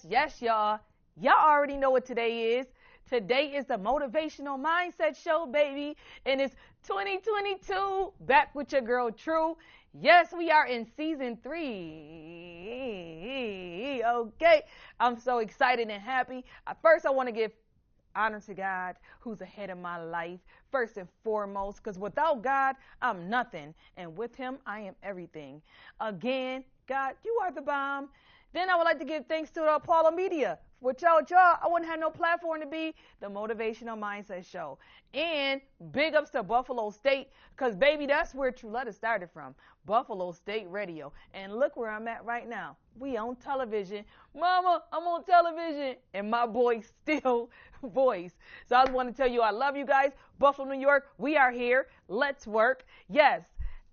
yes, y'all. Y'all already know what today is. Today is the Motivational Mindset Show, baby. And it's 2022. Back with your girl, True. Yes, we are in season 3. Okay. I'm so excited and happy. First, I want to give honor to God, who's ahead of my life, first and foremost, because without God, I'm nothing. And with him, I am everything. Again, God, you are the bomb. Then I would like to give thanks to the Apollo Media. Without y'all, I wouldn't have no platform to be the Motivational Mindset Show. And big ups to Buffalo State, because, baby, that's where TRUELETTAAAA started from, Buffalo State Radio. And look where I'm at right now. We on television. Mama, I'm on television. And my boy still voice. So I just want to tell you I love you guys. Buffalo, New York, we are here. Let's work. Yes,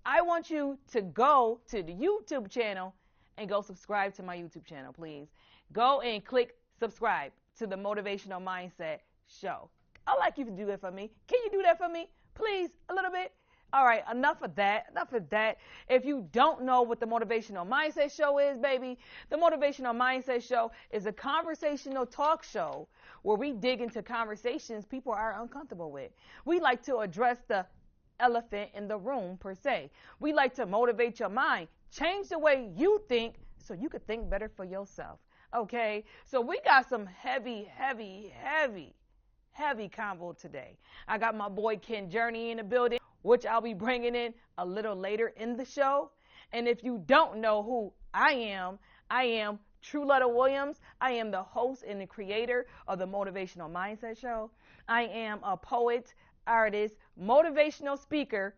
I want you to go to the YouTube channel and go subscribe to my YouTube channel, please. Go and click subscribe to the Motivational Mindset Show. I'd like you to do that for me. Can you do that for me? Please, a little bit. All right, enough of that. If you don't know what the Motivational Mindset Show is, baby, the Motivational Mindset Show is a conversational talk show where we dig into conversations people are uncomfortable with. We like to address the elephant in the room, per se. We like to motivate your mind, change the way you think so you could think better for yourself. Okay, so we got some heavy convo today. I got my boy Ken Journey in the building, which I'll be bringing in a little later in the show. And if you don't know who I am TRUELETTAAAA Williams. I am the host and the creator of the Motivational Mindset Show. I am a poet, artist, motivational speaker,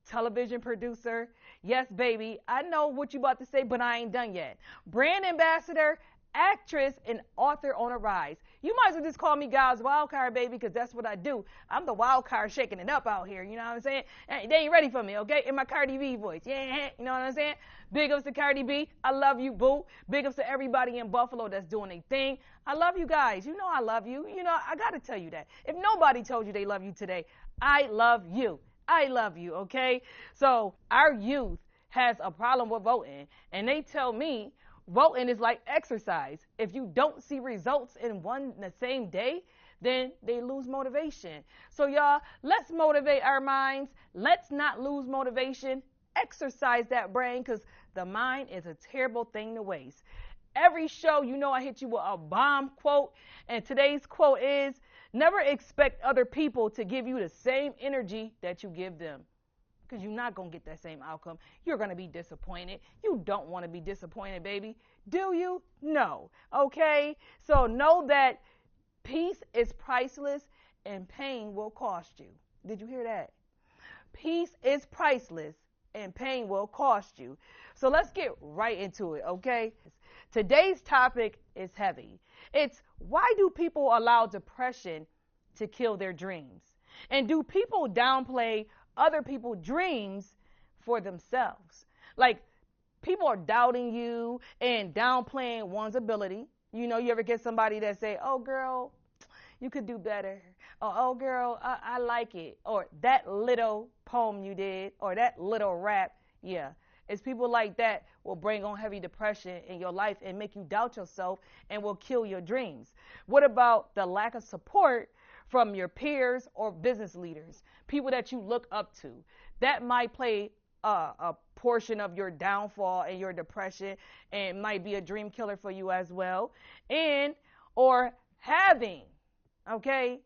television producer. Yes, baby, I know what you about to say, but I ain't done yet. Brand ambassador, actress, and author on a rise. You might as well just call me God's wild card, baby, because that's what I do. I'm the wild card shaking it up out here, you know what I'm saying? They ain't ready for me, okay? In my Cardi B voice, yeah, you know what I'm saying? Big ups to Cardi B. I love you, boo. Big ups to everybody in Buffalo that's doing their thing. I love you guys. You know I love you. You know, I got to tell you that. If nobody told you they love you today, I love you. I love you, okay? So our youth has a problem with voting, and they tell me voting is like exercise. If you don't see results in the same day, then they lose motivation. So y'all, let's motivate our minds. Let's not lose motivation. Exercise that brain, because the mind is a terrible thing to waste. Every show, you know I hit you with a bomb quote, and today's quote is, never expect other people to give you the same energy that you give them, because you're not going to get that same outcome. You're going to be disappointed. You don't want to be disappointed, baby. Do you? No. Okay? So know that peace is priceless and pain will cost you. Did you hear that? Peace is priceless and pain will cost you. So let's get right into it, okay? Today's topic is heavy. It's, why do people allow depression to kill their dreams? And do people downplay other people's dreams for themselves? Like, people are doubting you and downplaying one's ability. You know, you ever get somebody that say, oh, girl, you could do better. Or, oh, girl, I like it. Or that little poem you did, or that little rap. Yeah, it's people like that will bring on heavy depression in your life and make you doubt yourself and will kill your dreams. What about the lack of support from your peers or business leaders, people that you look up to? That might play a portion of your downfall and your depression, and might be a dream killer for you as well. And or having, okay,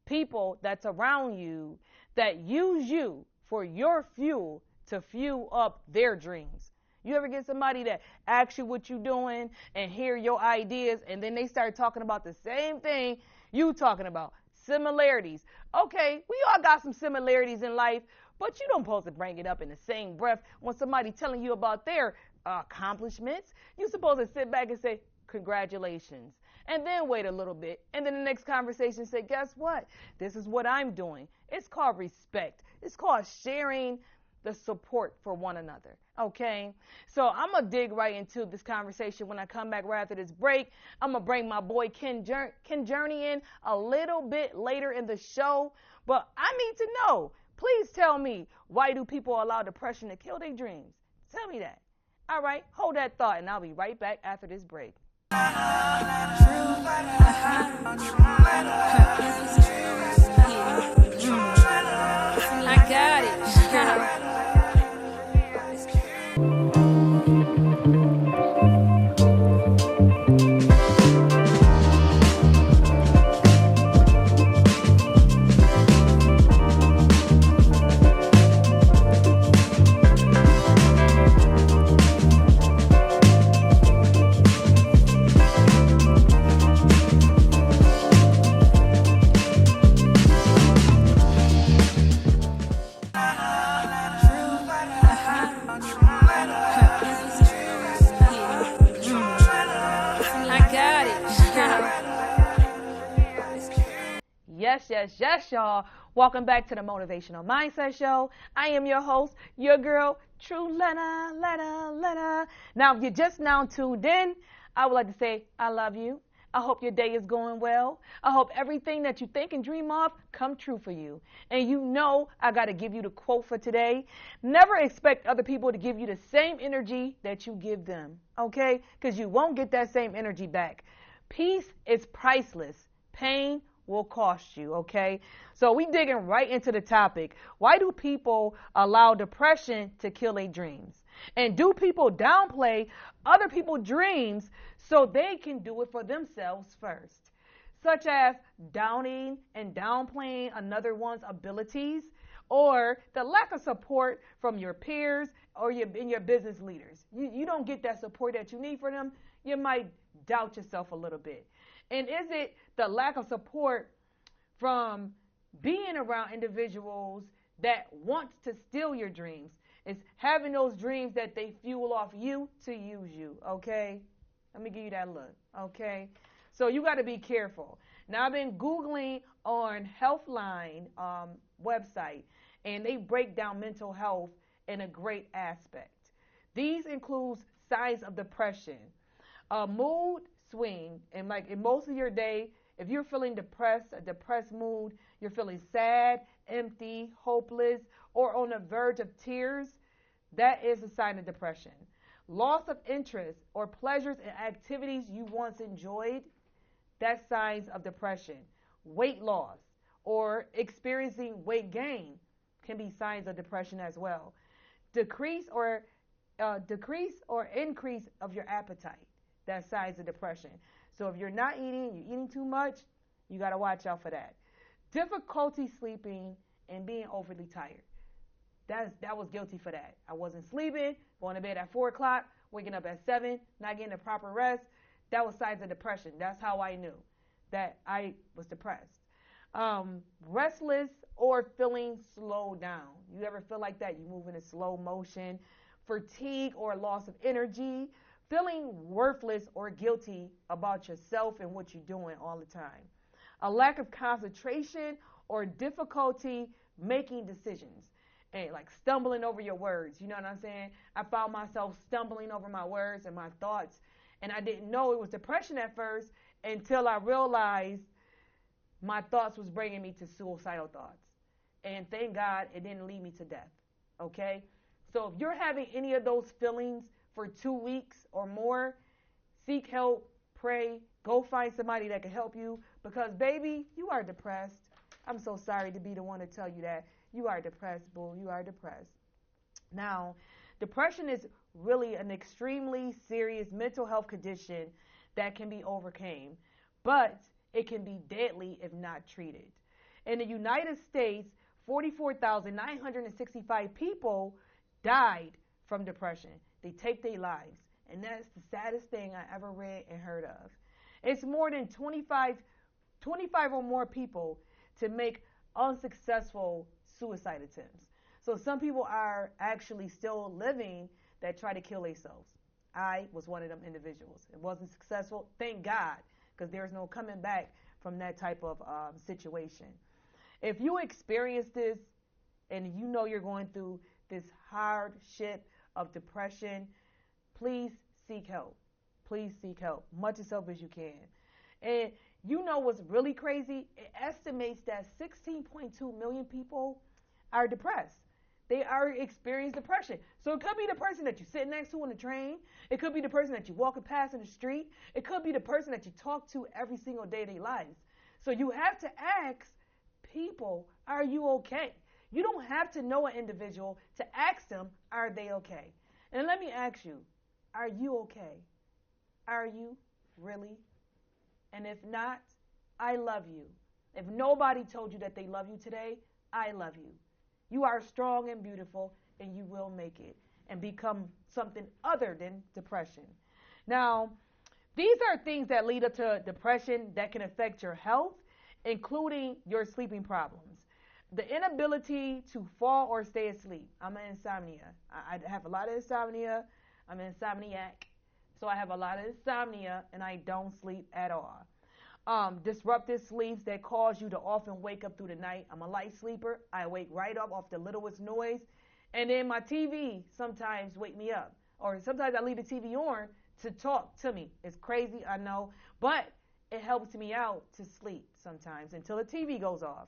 people that's around you that use you for your fuel to fuel up their dreams. You ever get somebody that asks you what you doing and hear your ideas, and then they start talking about the same thing you talking about? Similarities. Okay, we all got some similarities in life, but you don't supposed to bring it up in the same breath when somebody telling you about their accomplishments. You're supposed to sit back and say, congratulations, and then wait a little bit, and then the next conversation say, guess what? This is what I'm doing. It's called respect. It's called sharing the support for one another. Okay, so I'm gonna dig right into this conversation when I come back right after this break. I'm gonna bring my boy Ken Journey in a little bit later in the show, but I need to know, please tell me, why do people allow depression to kill their dreams? Tell me that. All right, hold that thought, and I'll be right back after this break. I got it. I got it. Yes, y'all. Welcome back to the Motivational Mindset Show. I am your host, your girl, TRUELETTAAA. Now, if you're just now tuned in, I would like to say I love you. I hope your day is going well. I hope everything that you think and dream of come true for you. And you know I got to give you the quote for today. Never expect other people to give you the same energy that you give them, okay? Because you won't get that same energy back. Peace is priceless. Pain will cost you, okay? So we digging right into the topic. Why do people allow depression to kill their dreams? And do people downplay other people's dreams so they can do it for themselves first? Such as downing and downplaying another one's abilities, or the lack of support from your peers or your business leaders. You don't get that support that you need for them, you might doubt yourself a little bit. And is it the lack of support from being around individuals that want to steal your dreams? It's having those dreams that they fuel off you to use you, okay? Let me give you that look, okay? So you got to be careful. Now, I've been Googling on Healthline website, and they break down mental health in a great aspect. These include signs of depression, mood swing, and like in most of your day, if you're feeling depressed, a depressed mood, you're feeling sad, empty, hopeless, or on the verge of tears, that is a sign of depression. Loss of interest or pleasures in activities you once enjoyed, that's signs of depression. Weight loss or experiencing weight gain can be signs of depression as well. Decrease or increase of your appetite, that's signs of depression. So if you're not eating, you're eating too much, you got to watch out for that. Difficulty sleeping and being overly tired. That was guilty for that. I wasn't sleeping, going to bed at 4 o'clock, waking up at 7, not getting the proper rest. That was signs of depression. That's how I knew that I was depressed. Restless or feeling slowed down. You ever feel like that? You move in a slow motion. Fatigue or loss of energy. Feeling worthless or guilty about yourself and what you're doing all the time. A lack of concentration or difficulty making decisions. And like stumbling over your words. You know what I'm saying? I found myself stumbling over my words and my thoughts. And I didn't know it was depression at first until I realized my thoughts was bringing me to suicidal thoughts. And thank God it didn't lead me to death. Okay? So if you're having any of those feelings for 2 weeks or more, seek help, pray, go find somebody that can help you. Because, baby, you are depressed. I'm so sorry to be the one to tell you that. You are depressed, boo. You are depressed. Now, depression is really an extremely serious mental health condition that can be overcome, but it can be deadly if not treated. In the United States, 44,965 people died from depression. They take their lives, and that's the saddest thing I ever read and heard of. It's more than 25 or more people to make unsuccessful suicide attempts. So some people are actually still living that try to kill themselves. I was one of them individuals. It wasn't successful, thank God, because there's no coming back from that type of situation. If you experience this and you know you're going through this hardship of depression, please seek help. Please seek help, much as help as you can. And you know what's really crazy? It estimates that 16.2 million people are depressed. they already experienced depression. So it could be the person that you're sitting next to on the train. It could be the person that you're walking past in the street. It could be the person that you talk to every single day of their lives. So you have to ask people, are you okay? You don't have to know an individual to ask them, are they okay? And let me ask you, are you okay? Are you really? And if not, I love you. If nobody told you that they love you today, I love you. You are strong and beautiful, and you will make it and become something other than depression. Now, these are things that lead up to depression that can affect your health, including your sleeping problems. The inability to fall or stay asleep. I'm an insomnia. I have a lot of insomnia. I'm an insomniac. So I have a lot of insomnia, and I don't sleep at all. Disrupted sleeps that cause you to often wake up through the night. I'm a light sleeper. I wake right up off the littlest noise. And then my TV sometimes wake me up. Or sometimes I leave the TV on to talk to me. It's crazy, I know. But it helps me out to sleep sometimes until the TV goes off.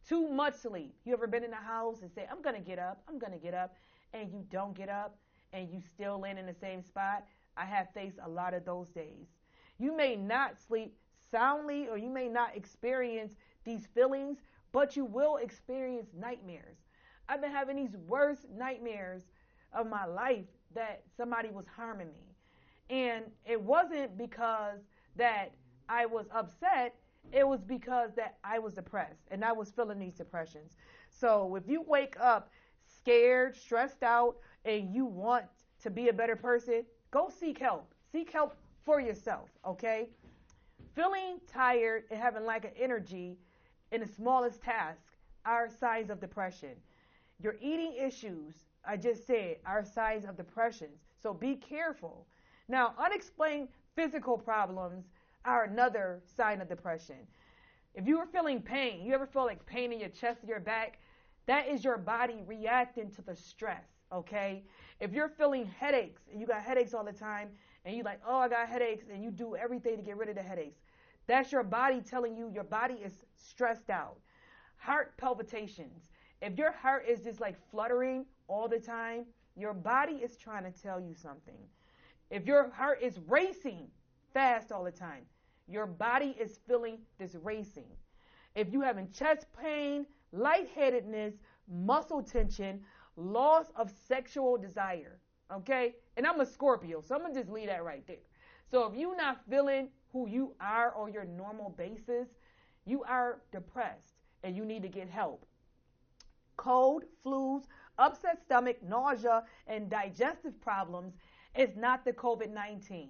Too much sleep. You ever been in the house and say, I'm going to get up, and you don't get up, and you still land in the same spot? I have faced a lot of those days. You may not sleep soundly, or you may not experience these feelings, but you will experience nightmares. I've been having these worst nightmares of my life that somebody was harming me. And it wasn't because that I was upset, it was because that I was depressed and I was feeling these depressions. So if you wake up scared, stressed out, and you want to be a better person, go seek help. Seek help for yourself, okay? Feeling tired and having lack of energy in the smallest task are signs of depression. Your eating issues, I just said, are signs of depression. So be careful. Now, unexplained physical problems are another sign of depression. If you are feeling pain, you ever feel like pain in your chest or your back? That is your body reacting to the stress, okay? If you're feeling headaches and you got headaches all the time and you're like, oh, I got headaches, and you do everything to get rid of the headaches, that's your body telling you your body is stressed out. Heart palpitations. If your heart is just like fluttering all the time, your body is trying to tell you something. If your heart is racing fast all the time, your body is feeling this racing. If you're having chest pain, lightheadedness, muscle tension, loss of sexual desire, okay? And I'm a Scorpio, so I'm going to just leave that right there. So if you're not feeling who you are on your normal basis, you are depressed and you need to get help. Cold, flus, upset stomach, nausea, and digestive problems is not the COVID-19.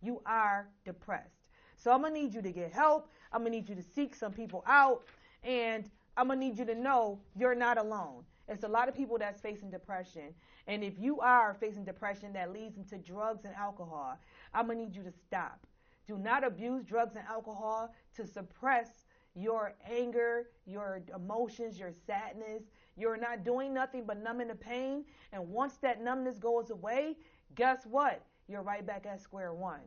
You are depressed. So I'm going to need you to get help. I'm going to need you to seek some people out. And I'm going to need you to know you're not alone. It's a lot of people that's facing depression. And if you are facing depression that leads into drugs and alcohol, I'm going to need you to stop. Do not abuse drugs and alcohol to suppress your anger, your emotions, your sadness. You're not doing nothing but numbing the pain. And once that numbness goes away, guess what? You're right back at square one.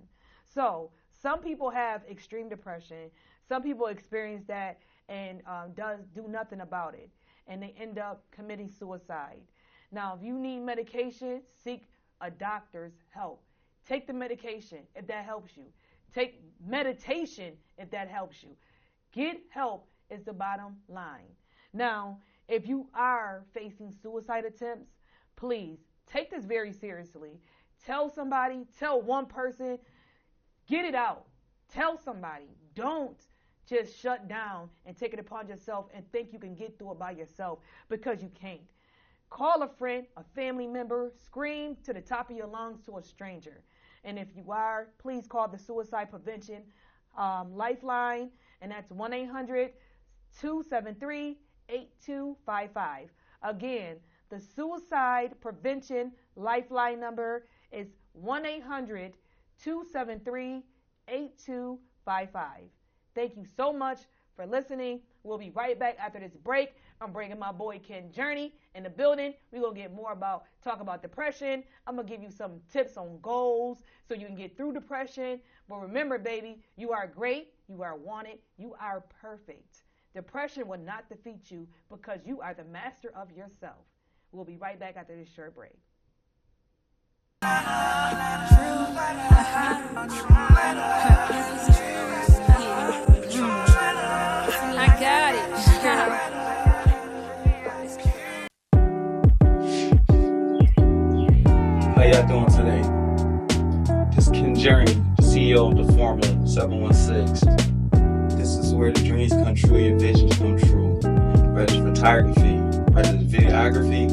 So some people have extreme depression. Some people experience that and do nothing about it. And they end up committing suicide. Now, if you need medication, seek a doctor's help. Take the medication if that helps you. Take meditation if that helps you. Get help is the bottom line. Now, if you are facing suicide attempts, please take this very seriously. Tell somebody, tell one person, get it out. Tell somebody. Don't just shut down and take it upon yourself and think you can get through it by yourself, because you can't. Call a friend, a family member, scream to the top of your lungs to a stranger. And if you are, please call the Suicide Prevention Lifeline, and that's 1-800-273-8255. Again, the Suicide Prevention Lifeline number is 1-800-273-8255. Thank you so much for listening. We'll be right back after this break. I'm bringing my boy Ken Journey in the building. We're going to get more talk about depression. I'm going to give you some tips on goals so you can get through depression. But remember, baby, you are great. You are wanted. You are perfect. Depression will not defeat you because you are the master of yourself. We'll be right back after this short break. I got it. How y'all doing today? This is Ken Journey, the CEO of the Formula 716. This is where the dreams come true, your visions come true. Whether it's photography, whether it's videography,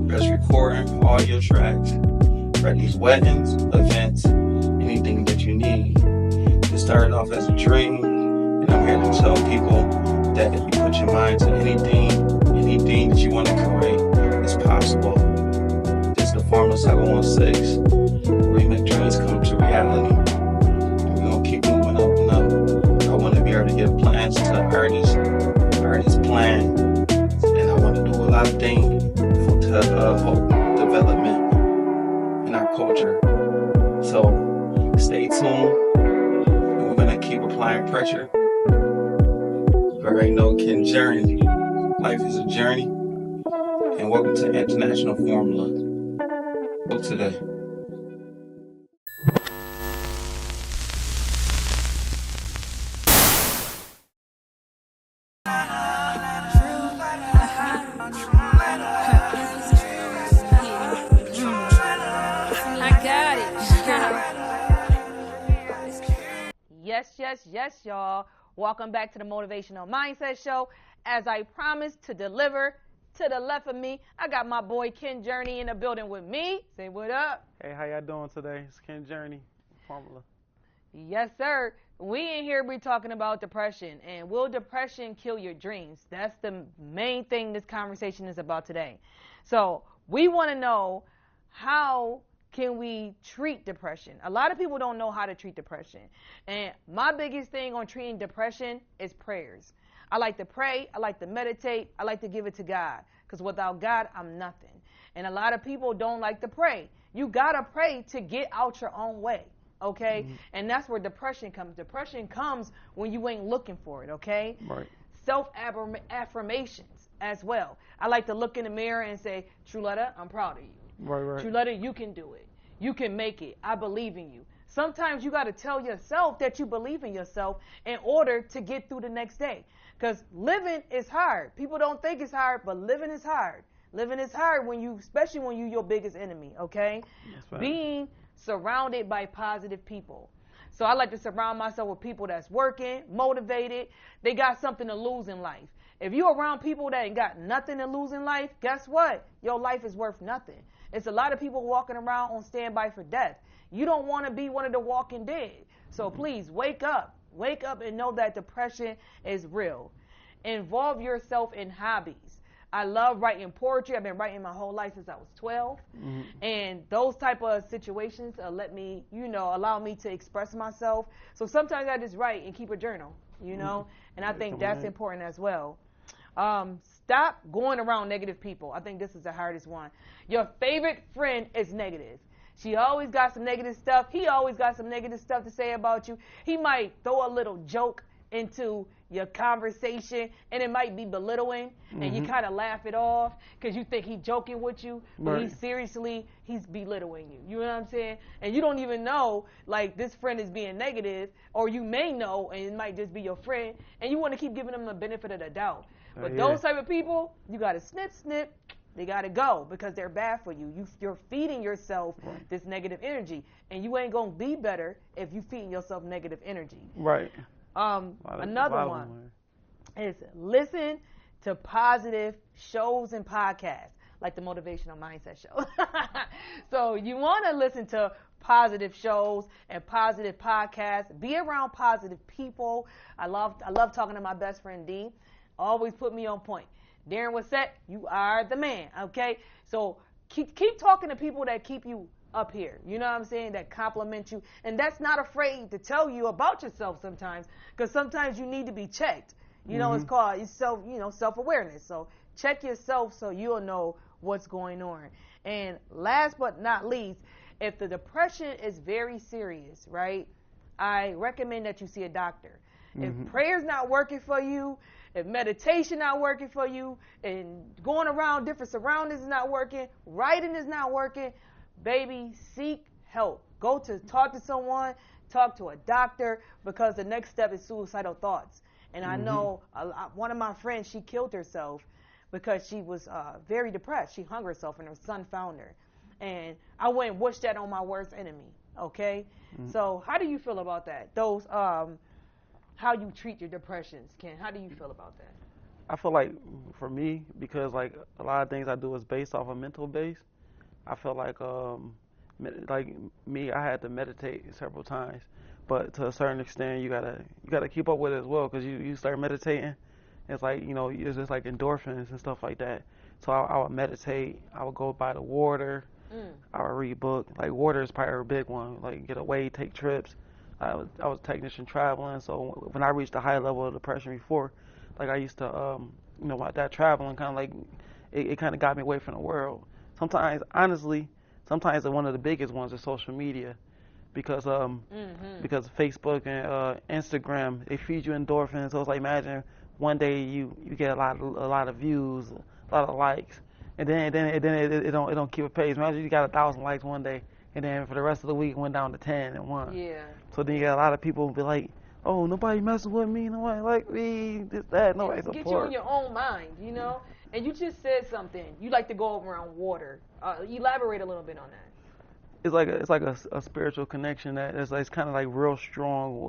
whether it's recording audio tracks, whether it's weddings, events, anything that you need. It started off as a dream, and I'm here to tell people that if you put your mind to anything that you want to create, it's possible. This is the Formula 716, where we make dreams come to reality. And we're going to keep moving up and up. I want to be able to give plans to artists plan, and I want to do a lot of things to help development in our culture. So stay tuned, and we're going to keep applying pressure. You already know Ken Journey. Life is a journey, and welcome to International Formula. Book today. I got it. Yes, y'all. Welcome back to the Motivational Mindset Show. As I promised to deliver, to the left of me, I got my boy Ken Journey in the building with me. Say what up. Hey, how y'all doing today? It's Ken Journey, Formula. Yes, sir. We in here be talking about depression, and will depression kill your dreams? That's the main thing this conversation is about today. So we want to know, how can we treat depression? A lot of people don't know how to treat depression. And my biggest thing on treating depression is prayers. I like to pray. I like to meditate. I like to give it to God, because without God, I'm nothing. And a lot of people don't like to pray. You got to pray to get out your own way. Okay? Mm-hmm. And that's where depression comes. Depression comes when you ain't looking for it. Okay? Right. Self-affirmations as well. I like to look in the mirror and say, TRUELETTAAA, I'm proud of you. Right. TRUELETTAAA, you can do it. You can make it. I believe in you. Sometimes you got to tell yourself that you believe in yourself in order to get through the next day. Because living is hard. People don't think it's hard, but living is hard. Living is hard especially when you're your biggest enemy, okay? That's right. Being surrounded by positive people. So I like to surround myself with people that's working, motivated. They got something to lose in life. If you're around people that ain't got nothing to lose in life, guess what? Your life is worth nothing. It's a lot of people walking around on standby for death. You don't want to be one of the walking dead. So please wake up. Wake up and know that depression is real. Involve yourself in hobbies. I love writing poetry. I've been writing my whole life since I was 12. Mm-hmm. And those type of situations let me, allow me to express myself. So sometimes I just write and keep a journal, and I think that's important as well. Stop going around negative people. I think this is the hardest one. Your favorite friend is negative. She always got some negative stuff. He always got some negative stuff to say about you. He might throw a little joke into your conversation, and it might be belittling, and you kind of laugh it off because you think he's joking with you, but he's belittling you. You know what I'm saying? And you don't even know, like, this friend is being negative, or you may know, and it might just be your friend, and you want to keep giving them the benefit of the doubt. But those type of people, you got to snip. They got to go because they're bad for you. You're feeding yourself this negative energy, and you ain't going to be better if you feeding yourself negative energy. Right. Another one is listen to positive shows and podcasts, like the Motivational Mindset Show. So you want to listen to positive shows and positive podcasts. Be around positive people. I love talking to my best friend D. Always put me on point. Darren Wassett, you are the man, okay? So keep talking to people that keep you up here. You know what I'm saying? That compliment you. And that's not afraid to tell you about yourself sometimes, because sometimes you need to be checked. It's called self-awareness. So check yourself so you'll know what's going on. And last but not least, if the depression is very serious, right, I recommend that you see a doctor. If prayer's not working for you, if meditation not working for you and going around different surroundings is not working, writing is not working, baby, seek help. Go to talk to someone, talk to a doctor, because the next step is suicidal thoughts. And I know one of my friends, she killed herself because she was very depressed. She hung herself and her son found her. And I wouldn't wish that on my worst enemy, okay? So how do you feel about that? Those, how you treat your depressions, Ken, how do you feel about that? I feel like for me, because like a lot of things I do is based off a mental base. I feel like me, I had to meditate several times, but to a certain extent, you gotta keep up with it as well, because you start meditating, it's like, you know, it's just like endorphins and stuff like that. So I would meditate. I would go by the water. I would read books. Like water is probably a big one. Like get away, take trips. I was a technician traveling, so when I reached a high level of depression before, like I used to, you know, that traveling kind of like it kind of got me away from the world. Sometimes, honestly, sometimes one of the biggest ones is social media, because Facebook and Instagram, they feed you endorphins. So it's like, imagine one day you get a lot of views, a lot of likes, and then it don't keep a pace. Imagine you got 1,000 likes one day, and then for the rest of the week it went down to 10 and 1. Yeah. So then you got a lot of people be like, oh, nobody messing with me, nobody like me, this, that, nobody support. Get you in your own mind, you know? And you just said something. You like to go around water. Elaborate a little bit on that. It's like a spiritual connection that is like, it's kind of like real strong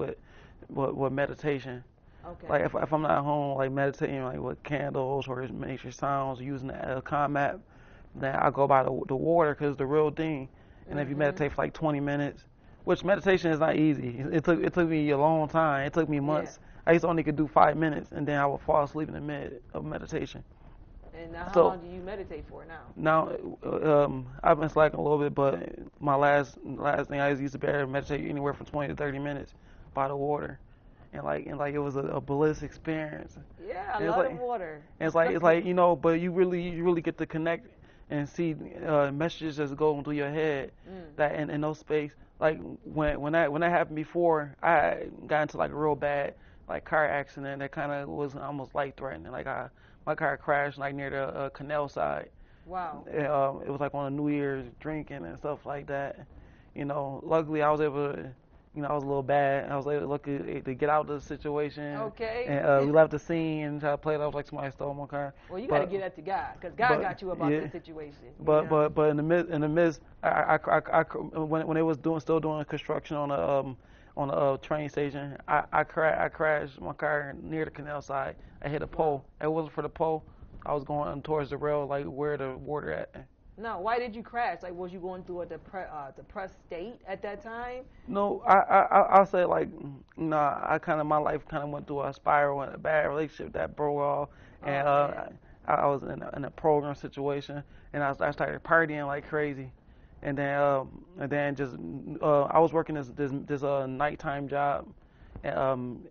with meditation. Okay. Like if I'm not home, like meditating like with candles or nature sounds, using the calm app, then I go by the water, because it's the real thing. And if you meditate for like 20 minutes, which meditation is not easy. It took me a long time. It took me months. Yeah. I used to only could do 5 minutes, and then I would fall asleep in the mid of meditation. And now how long do you meditate for now? Now, I've been slacking a little bit, but my last thing, I used to be able to meditate anywhere from 20 to 30 minutes by the water, and it was a bliss experience. Yeah, I love the water. And it's like you know, but you really get to connect and see messages that's going through your head that in no space. Like when that happened before, I got into like a real bad like car accident that kind of was almost life threatening. Like my car crashed like near the canal side. Wow. It was like on a New Year's drinking and stuff like that. You know, luckily I was able to, you know, I was a little bad. I was able to get out of the situation. Okay. And we left the scene and tried to play it off like somebody stole my car. Well, you got to get that to God, because God got you about this situation. But in the midst, when they was still doing construction on a train station, I crashed my car near the canal side. I hit a pole. It wasn't for the pole. I was going towards the rail, like where the water at. No, why did you crash? Like, was you going through a depressed state at that time? No, I'll say like, you know, my life kind of went through a spiral and a bad relationship that broke off, and I was in a program situation, and I started partying like crazy, and then just I was working this nighttime job, and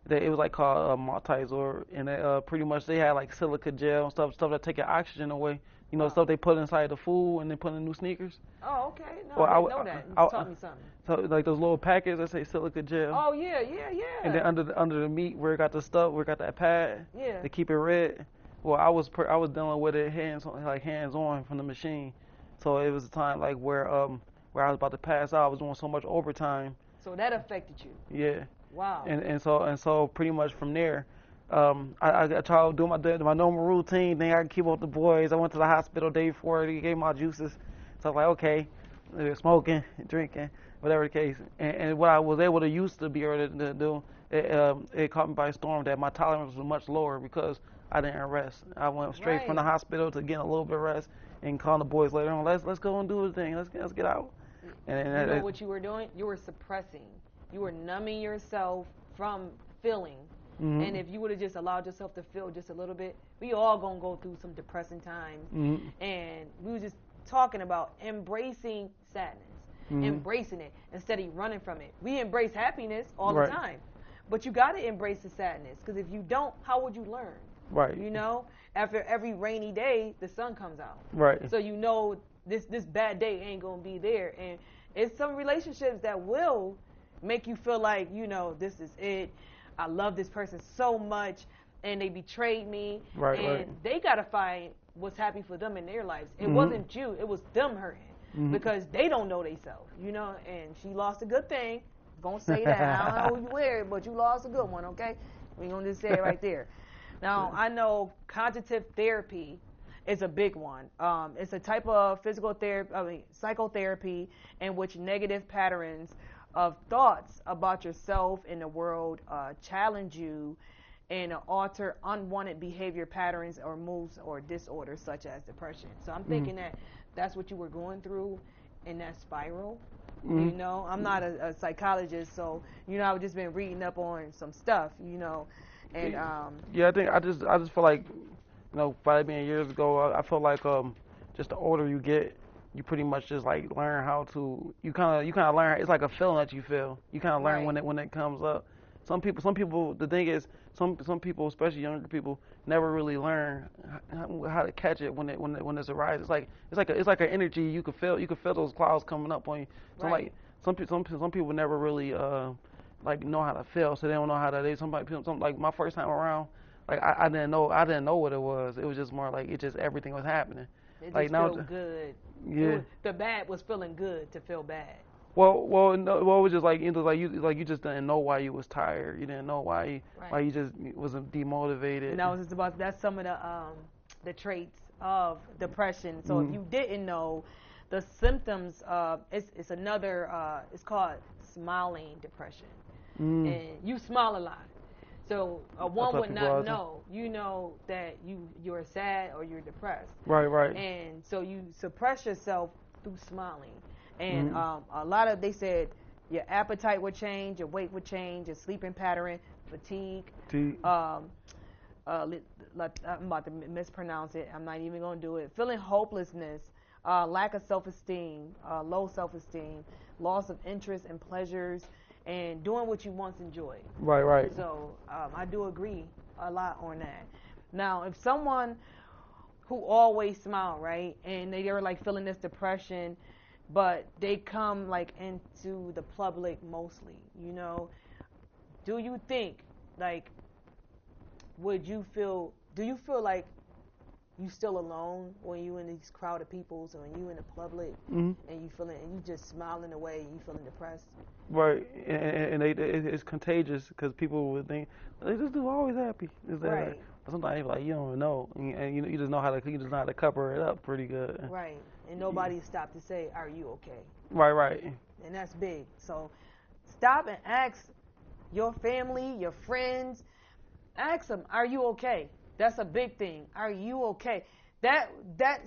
it was like called Multi-Zor, and pretty much they had like silica gel and stuff that take your oxygen away. You know, stuff they put inside the food and they put in new sneakers. Oh, okay. No, I didn't know that. You taught me something. So like those little packets that say silica gel. Oh yeah. And then under the meat where it got the stuff, where it got that pad. Yeah. To keep it red. Well, I was dealing with it hands on from the machine. So it was a time like where I was about to pass out. I was doing so much overtime. So that affected you. Yeah. Wow. And so pretty much from there. I tried to do my normal routine. Then I could keep up with the boys. I went to the hospital day before. They gave me my juices. So I was like, okay, smoking, drinking, whatever the case. And what I was able to used to be able to do, it caught me by storm that my tolerance was much lower because I didn't rest. I went straight from the hospital to getting a little bit of rest and calling the boys later on. Let's go and do the thing. Let's get out. And you know what you were doing? You were suppressing. You were numbing yourself from feeling. Mm-hmm. And if you would have just allowed yourself to feel just a little bit, we all gonna go through some depressing times. Mm-hmm. And we were just talking about embracing sadness, embracing it instead of running from it. We embrace happiness all the time, but you gotta embrace the sadness, because if you don't, how would you learn? Right. You know, after every rainy day, the sun comes out. Right. So you know this bad day ain't gonna be there, and it's some relationships that will make you feel like, you know, this is it. I love this person so much, and they betrayed me, Right, and right. they gotta find what's happy for them in their lives. It Mhm. wasn't you, it was them hurting Mhm. because they don't know themselves, you know. And she lost a good thing. Gonna say that. I don't know who you were, but you lost a good one. Okay, we gonna just say it right there. Now I know cognitive therapy is a big one. It's a type of physical therapy, psychotherapy, in which negative patterns of thoughts about yourself and the world challenge you and alter unwanted behavior patterns or moves or disorders such as depression. So I'm thinking that that's what you were going through in that spiral. You know, I'm not a psychologist, so you know I've just been reading up on some stuff. You know, and Yeah, I think I just feel like, you know, by being years ago, I feel like just the older you get, you pretty much just like learn how to you kind of learn. It's like a feeling that you feel. You kind of learn right, when it comes up. Some people. The thing is, some people, especially younger people, never really learn how to catch it when it's arises. It's like an energy you can feel. You can feel those clouds coming up on you. So right. like some people never really like know how to feel. So they don't know how to. Like my first time around. Like I didn't know what it was. It was just more like it just everything was happening. It Like just now, felt good. yeah. The bad was feeling good to feel bad. No, well, it was just like it was like you just didn't know why you was tired. You didn't know why Right. you just wasn't demotivated. And I was just about that's some of the traits of depression. So if you didn't know the symptoms, it's another it's called smiling depression, and you smile a lot. So I one tell would people all not the time. know. You know that you're sad or you're depressed, Right, right. and so you suppress yourself through smiling. And a lot of they said your appetite would change, your weight would change, your sleeping pattern, fatigue. Um, I'm about to mispronounce it. I'm not even going to do it. Feeling hopelessness, lack of self-esteem, low self-esteem, loss of interest and pleasures, and doing what you once enjoyed. Right, right. So I do agree a lot on that. Now, if someone who always smile, right, and they're like feeling this depression, but they come like into the public mostly, you know, do you think like do you feel like you still alone when you in these crowd of people, so when you in the public Hmm. and you just smiling away and you feeling depressed? Right, and it's contagious because people would think this dude always happy. Is that right? Right, But sometimes they be like you don't know, and you you just know how to cover it up pretty good. right. And nobody stopped to say, "Are you okay?" Right, right. And that's big. So stop and ask your family, your friends, ask them, "Are you okay?" That's a big thing. Are you okay? That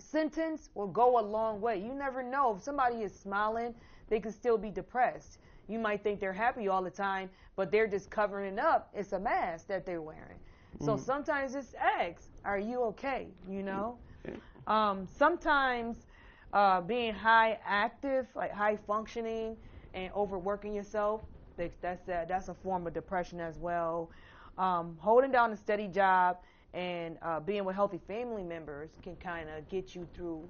sentence will go a long way. You never know if somebody is smiling, they could still be depressed. You might think they're happy all the time, but they're just covering it up. It's a mask that they're wearing. So sometimes just ask, "Are you okay?" You know. Sometimes being high active, like high functioning, and overworking yourself, that's a form of depression as well. Holding down a steady job and being with healthy family members can kind of get you through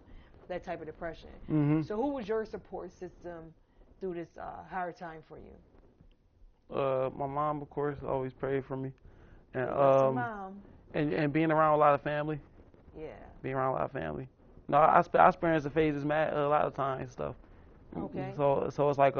that type of depression. Hmm. So, who was your support system through this hard time for you? My mom, of course, always prayed for me, and Big ups to your mom. and being around a lot of family, Yeah. being around a lot of family. No, I experienced the phases mad a lot of times and stuff. Okay. So it's like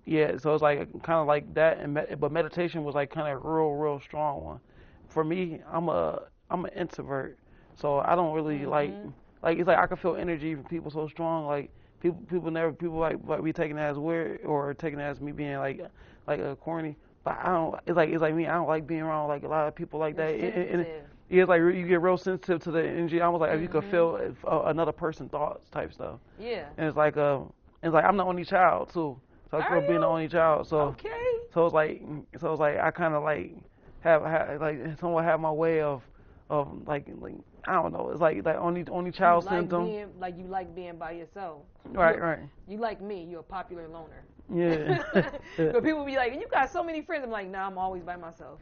yeah, so it's like kind of like that, but meditation was like kind of real strong one. For me, I'm an introvert, so I don't really Mhm. like it's like I can feel energy from people so strong. Like people like be taking it as weird or taking it as me being like a corny. But I don't. It's like me. I don't like being around like a lot of people like You're that. sensitive. Yeah, it's like you get real sensitive to the energy. Almost like if you could Mhm. feel another person's thoughts type stuff. Yeah. And it's like I'm the only child too. So I grew Are up being the you? only child. Okay. So it's like I kind of like have like somewhat have my way of like I don't know. It's like only You child like symptom. being like you like being by yourself. Right, right. You like me. You're a popular loner. Yeah. But people be like, you got so many friends. I'm like, nah, I'm always by myself,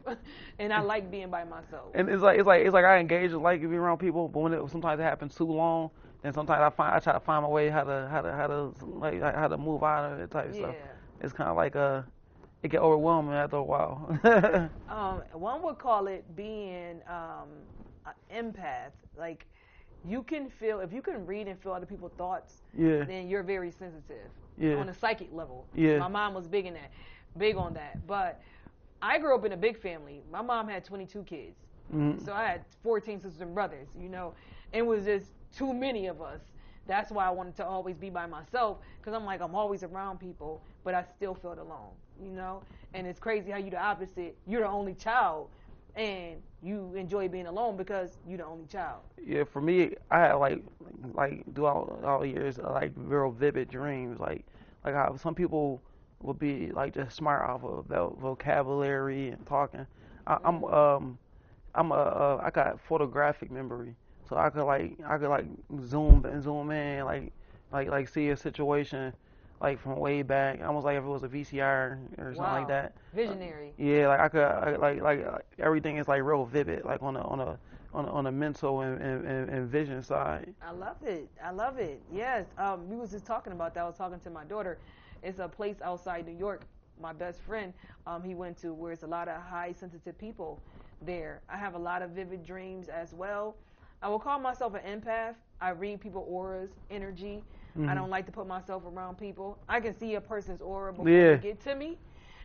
and I like being by myself. And it's like I engage and like being around people, but when sometimes it happens too long, then sometimes I try to find my way how to like how to move out of it type Yeah. stuff. It's kind of like it get overwhelming after a while. One would call it being an empath. Like, you can feel, if you can read and feel other people's thoughts, Yeah. then you're very sensitive Yeah. on a psychic level. Yeah. My mom was big on that. But I grew up in a big family. My mom had 22 kids. Mm-hmm. So I had 14 sisters and brothers, you know. It was just too many of us. That's why I wanted to always be by myself, because I'm like, I'm always around people, but I still felt alone, you know. And it's crazy how you the opposite. You're the only child, and you enjoy being alone because you're the only child. Yeah, for me, I had like throughout all the years, like real vivid dreams. Like how some people would be like just smart off of vocabulary and talking. I got photographic memory, so I could like zoom and zoom in, like see a situation like from way back, almost like if it was a VCR or something like that. Visionary. Yeah, like like everything is like real vivid, like on a mental and vision side. I love it. I love it. Yes. We was just talking about that. I was talking to my daughter. It's a place outside New York. My best friend, he went to, where it's a lot of high sensitive people there. I have a lot of vivid dreams as well. I will call myself an empath. I read people's auras, energy. Mm-hmm. I don't like to put myself around people. I can see a person's aura before Yeah. they get to me.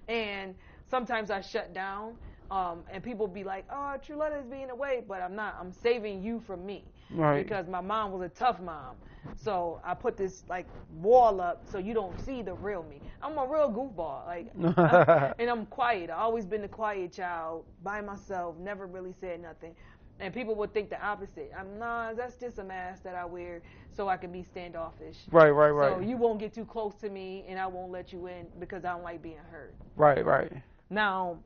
And sometimes I shut down. And people be like, oh, Trueletta is being away, but I'm not. I'm saving you from me. Right. Because my mom was a tough mom. So I put this like wall up so you don't see the real me. I'm a real goofball. And I'm quiet. I've always been the quiet child by myself, never really said nothing. And people would think the opposite. That's just a mask that I wear so I can be standoffish. Right. So you won't get too close to me and I won't let you in because I don't like being hurt. Right. Now,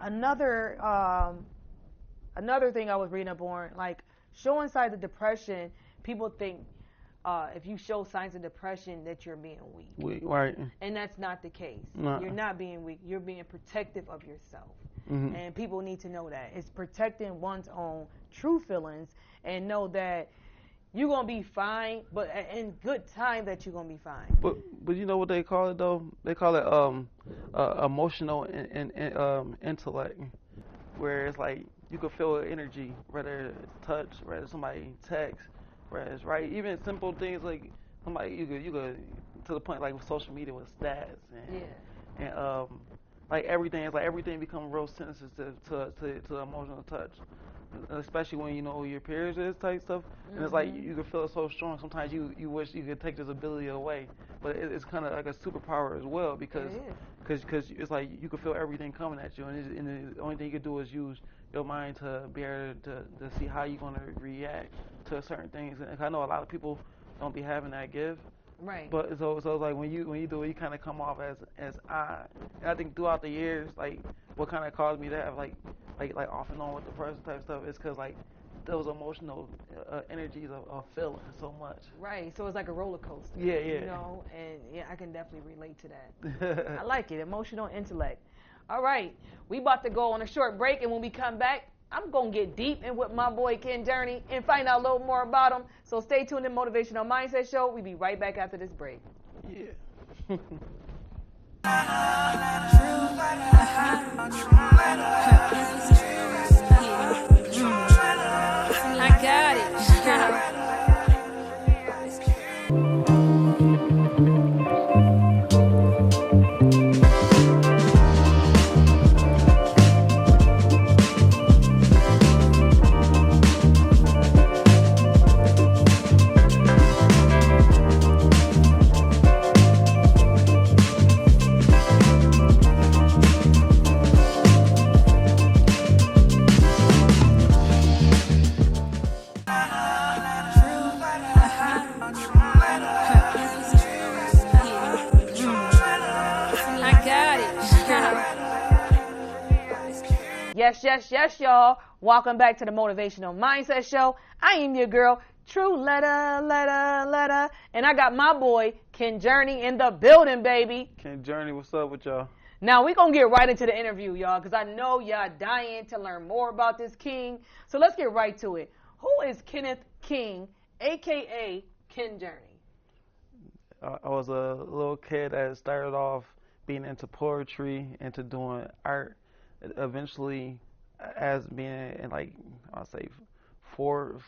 another thing I was reading up on, like showing signs of depression, people think if you show signs of depression that you're being weak. Right. And that's not the case. No. You're not being weak. You're being protective of yourself. Mm-hmm. And people need to know that. It's protecting one's own true feelings and know that you're going to be fine, but in good time that you're going to be fine. But you know what they call it though? They call it emotional intellect, where it's like you can feel energy, whether it's touch, whether somebody text, whether it's right, even simple things like somebody you could to the point like with social media with stats and like everything become real sensitive to emotional touch, especially when you know who your peers is type stuff. Mm-hmm. And it's like you can feel it so strong. Sometimes you wish you could take this ability away, but it's kind of like a superpower as well because it's like you can feel everything coming at you, and the only thing you can do is use your mind to be able to see how you're going to react to certain things. And I know a lot of people don't be having that gift. Right. But so like when you do it, you kind of come off as odd. And I think throughout the years, like what kind of caused me to have like off and on with depression type stuff is because like those emotional energies of feeling so much. Right. So it's like a roller coaster. Yeah. You know, and yeah, I can definitely relate to that. I like it. Emotional intellect. All right. We about to go on a short break, and when we come back, I'm going to get deep in with my boy Ken Journey and find out a little more about him. So stay tuned to Motivational Mindset Show. We'll be right back after this break. Yeah. I got it. Yes, y'all. Welcome back to the Motivational Mindset Show. I am your girl, TRUELETTAAA, and I got my boy, Ken Journey, in the building, baby. Ken Journey, what's up with y'all? Now, we're going to get right into the interview, y'all, because I know y'all dying to learn more about this king. So let's get right to it. Who is Kenneth King, a.k.a. Ken Journey? I was a little kid that started off being into poetry, into doing art. Eventually, as being in like I'll say fourth,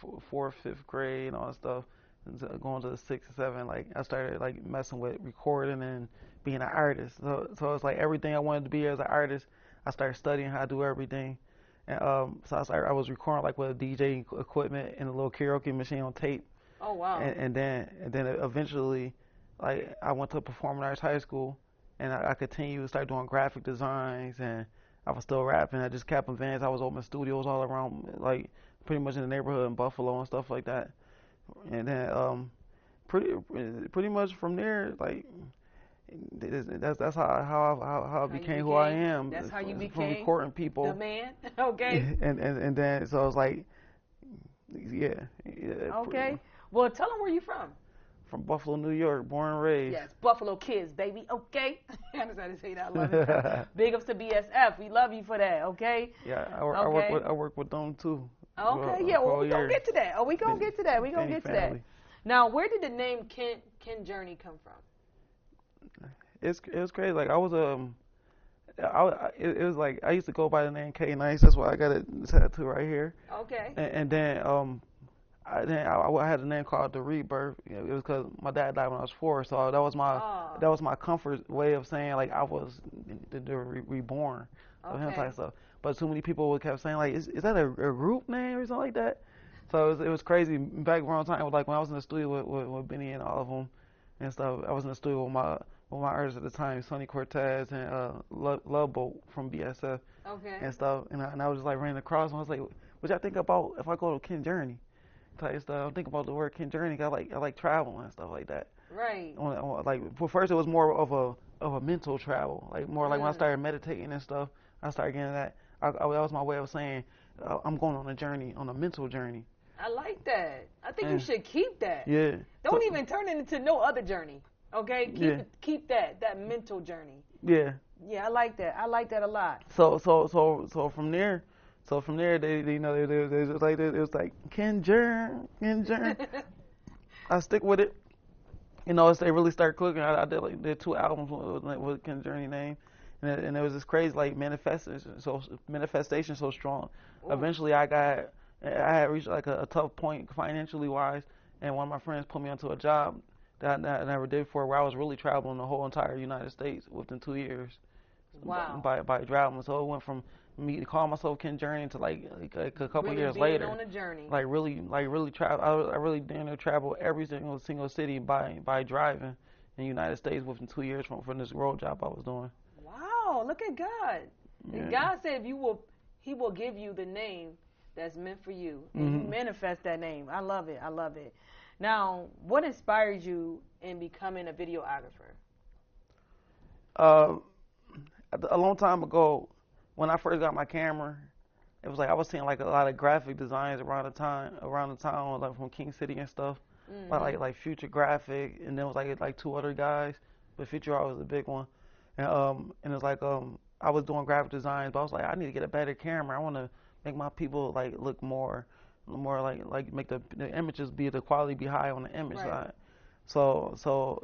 fifth grade and all that stuff, and going to the sixth, seven, like I started like messing with recording and being an artist. So it's like everything I wanted to be as an artist. I started studying how to do everything. And so I was recording like with DJ equipment and a little karaoke machine on tape. Oh wow. And then eventually, like I went to performing arts high school, and I continued to start doing graphic designs, and I was still rapping. I just kept advancing. I was opening studios all around, like pretty much in the neighborhood in Buffalo and stuff like that. And then pretty much from there, like that's how I became who I am. That's how you became from recording people. The man. Okay. And then so it's like, yeah. Okay. Well, tell them where you from. From Buffalo, New York, born and raised. Yes, Buffalo kids, baby. Okay. I understand to say that. I love it. Big ups to BSF. We love you for that. Okay. Yeah, I work with them too. Okay. Yeah. Well, we gonna get to that. We gonna get to that. Now, where did the name Ken Journey come from? It was crazy. Like I was it was like I used to go by the name K Nice. That's why I got it tattooed right here. Okay. And then I had a name called the Rebirth. It was because my dad died when I was 4, so that was my comfort way of saying like I was the reborn of him type stuff. But too many people kept saying like, is that a group name or something like that? So it was crazy. Back around time, like when I was in the studio with Benny and all of them and stuff, I was in the studio with my artists at the time, Sonny Cortez and Love Boat from BSF and stuff. And I was just like running across and I was like, what y'all think about if I go to Ken Journey? Type stuff. I think about the word Ken Journey. I like traveling and stuff like that. Right. Like for first it was more of a mental travel. Like more like when I started meditating and stuff, I started getting that. That was my way of saying I'm going on a journey, on a mental journey. I like that. I think you should keep that. Yeah. Don't even turn it into no other journey. Okay. Keep that mental journey. Yeah. Yeah, I like that. I like that a lot. So from there. So from there, they it was like Ken Journey. I stick with it. As they really start cooking, I did 2 albums with Ken Journey name, and it was this crazy like manifestation so strong. Ooh. Eventually, I had reached like a tough point financially wise, and one of my friends put me onto a job that I never did before, where I was really traveling the whole entire United States within 2 years. Wow. By traveling, so it went from me to call myself Ken Journey to like a couple really years being later, on a journey. like really travel. I really didn't travel every single city by driving in the United States within 2 years from this road job I was doing. Wow, look at God. Yeah. And God said He will give you the name that's meant for you, and you manifest that name. I love it. Now, what inspired you in becoming a videographer? A long time ago, when I first got my camera, it was like I was seeing like a lot of graphic designs around the town, like from King City and stuff, like Future Graphic, and there was like 2 other guys, but Future was the big one, and it was like I was doing graphic designs, but I was like I need to get a better camera. I want to make my people like look more like make the images the quality be high on the image side. So